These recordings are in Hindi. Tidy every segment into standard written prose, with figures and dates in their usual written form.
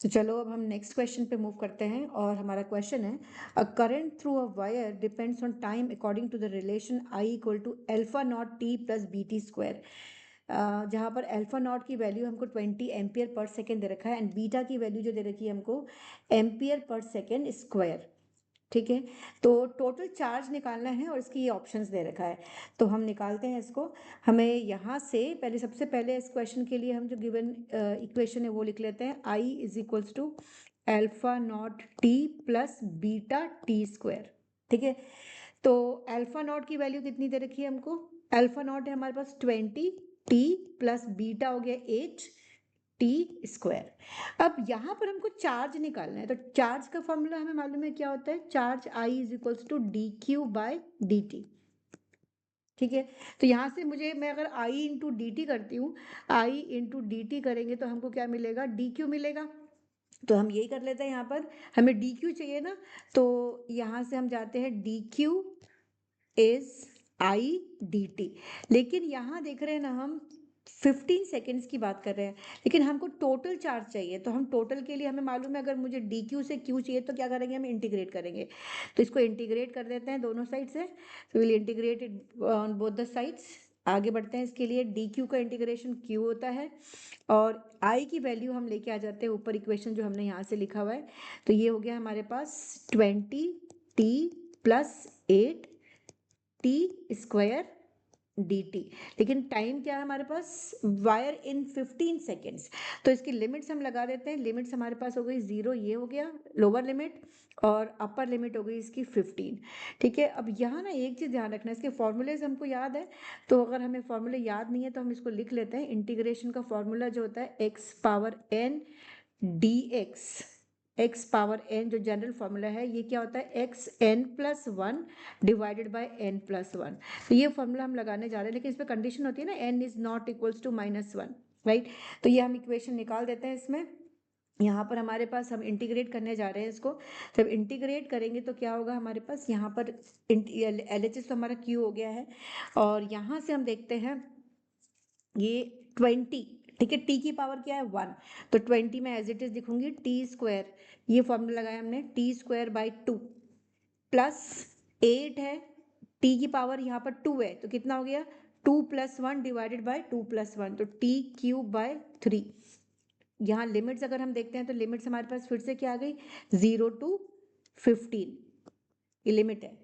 तो चलो अब हम नेक्स्ट क्वेश्चन पे मूव करते हैं और हमारा क्वेश्चन है a current through a wire depends on time according to the relation I equal to alpha naught T plus B T square. जहाँ पर अल्फा नॉट की वैल्यू हमको 20 एम्पियर पर सेकेंड दे रखा है एंड बीटा की वैल्यू जो दे रखी है हमको एम्पियर पर सेकेंड स्क्वायर। ठीक है, तो टोटल चार्ज निकालना है और इसकी ये ऑप्शंस दे रखा है, तो हम निकालते हैं इसको। हमें यहाँ से पहले सबसे पहले इस क्वेश्चन के लिए हम जो गिवन इक्वेशन है वो लिख लेते हैं, I is equals to alpha naught T plus beta T square. ठीक है, तो अल्फा नॉट की वैल्यू कितनी दे रखी है हमको, अल्फा नॉट है हमारे पास 20, टी प्लस बीटा हो गया एच टी स्क्वायर। अब यहाँ पर हमको चार्ज निकालना है, तो चार्ज का फॉर्मूला हमें मालूम है क्या होता है, charge I is equals to D Q by D T. ठीक है, तो यहाँ से मुझे, मैं अगर आई इंटू डी टी करती हूँ, आई इंटू डी टी करेंगे तो हमको क्या मिलेगा, डी क्यू मिलेगा। तो हम यही कर लेते हैं, यहाँ पर हमें डी क्यू चाहिए ना, तो यहाँ से हम जाते हैं D Q is I D T. लेकिन यहाँ देख रहे हैं ना हम 15 सेकेंड्स की बात कर रहे हैं, लेकिन हमको टोटल चार्ज चाहिए, तो हम टोटल के लिए हमें मालूम है अगर मुझे डी क्यू से क्यू चाहिए तो क्या करेंगे, हम इंटीग्रेट करेंगे। तो इसको इंटीग्रेट कर देते हैं दोनों साइड से, तो will integrate it on both the sides. आगे बढ़ते हैं, इसके लिए डी क्यू का इंटीग्रेशन क्यू होता है और आई की वैल्यू हम लेके आ जाते हैं ऊपर इक्वेशन जो हमने यहाँ से लिखा हुआ है। तो ये हो गया हमारे पास 20 T plus 8 T square D T. लेकिन टाइम क्या है हमारे पास, वायर इन 15 सेकेंड्स, तो इसकी लिमिट्स हम लगा देते हैं। लिमिट्स हमारे पास हो गई 0, ये हो गया लोअर लिमिट, और अपर लिमिट हो गई इसकी 15। ठीक है, अब यहाँ ना एक चीज़ ध्यान रखना है, इसके फॉर्मूलेज हमको याद है, तो अगर हमें फॉर्मूले याद नहीं है तो हम इसको लिख लेते हैं। इंटीग्रेशन का फॉर्मूला जो होता है X power N D X power N जो जनरल फॉर्मूला है, ये क्या होता है, X N plus one divided by N plus one. तो ये फॉर्मूला हम लगाने जा रहे हैं, लेकिन इसमें कंडीशन होती है ना, N is not equals to -1, right. तो ये हम इक्वेशन निकाल देते हैं इसमें। यहाँ पर हमारे पास, हम इंटीग्रेट करने जा रहे हैं इसको, जब इंटीग्रेट करेंगे तो क्या होगा हमारे पास, यहाँ पर एल एच एस तो हमारा क्यू हो गया है, और यहाँ से हम देखते हैं ये 20। ठीक है, टी की पावर क्या है 1, तो 20 में एज इट इज लिखूंगी टी स्क्वायर, ये फॉर्मूला लगाया हमने, टी स्क्वायर बाई 2 प्लस 8 है, टी की पावर यहाँ पर 2 है, तो कितना हो गया 2 प्लस 1 डिवाइडेड बाई 2 प्लस 1, तो टी क्यूब बाय 3। यहाँ लिमिट्स अगर हम देखते हैं तो लिमिट्स हमारे पास फिर से क्या आ गई, 0 to 15, ये लिमिट है।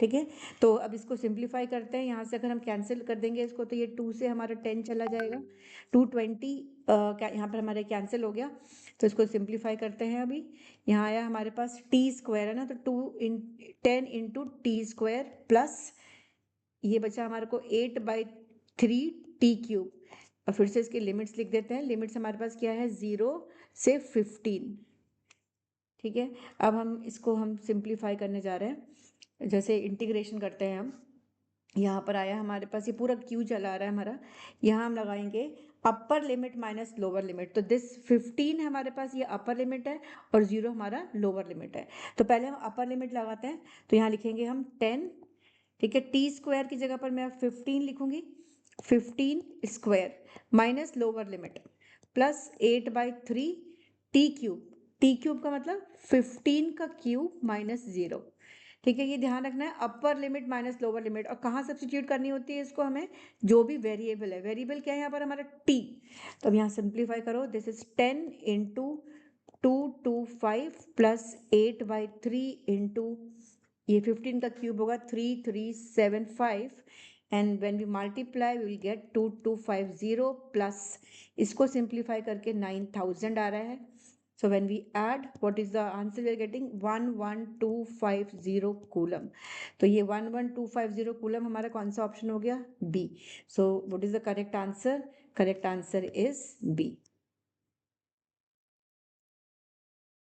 ठीक है, तो अब इसको सिंप्लीफाई करते हैं, यहाँ से अगर हम कैंसिल कर देंगे इसको तो ये 2 से हमारा 10 चला जाएगा, 220 यहाँ पर हमारे कैंसिल हो गया। तो इसको सिंप्लीफाई करते हैं अभी, यहाँ आया हमारे पास टी स्क्वायर है ना, तो 10 इंटू टी स्क्वायर प्लस ये बचा हमारे को 8/3 टी क्यूब, और फिर से इसकी लिमिट्स लिख देते हैं। लिमिट्स हमारे पास क्या है, 0 से 15। ठीक है, अब हम इसको हम सिंप्लीफाई करने जा रहे हैं, जैसे इंटीग्रेशन करते हैं हम, यहाँ पर आया हमारे पास ये पूरा क्यू चला आ रहा है हमारा, यहाँ हम लगाएंगे upper limit minus lower limit, तो दिस 15 हमारे पास ये अपर लिमिट है और 0 हमारा लोअर लिमिट है। तो पहले हम अपर लिमिट लगाते हैं, तो यहाँ लिखेंगे हम 10। ठीक है, टी स्क्वायर की जगह पर मैं 15 लिखूंगी, 15 square minus lower limit plus 8/3 T cube, T cube का मतलब 15 का क्यूब माइनस 0। ठीक है, ये ध्यान रखना है, upper limit minus lower limit, और कहाँ सब्सटीट्यूट करनी होती है इसको हमें, जो भी वेरिएबल है, वेरिएबल क्या है यहाँ पर हमारा टी। तो अब यहाँ सिंप्लीफाई करो, this is 10 into 225 plus 8/3 into ये 15 का क्यूब होगा 3375, and when we multiply we will get 2250 plus इसको सिंप्लीफाई करके 9000 आ रहा है। So when we add, what is the answer we are getting, 11250 coulomb. तो ये 11250 कूलम हमारा कौन सा ऑप्शन हो गया, B. So what is the correct answer? Correct answer is B.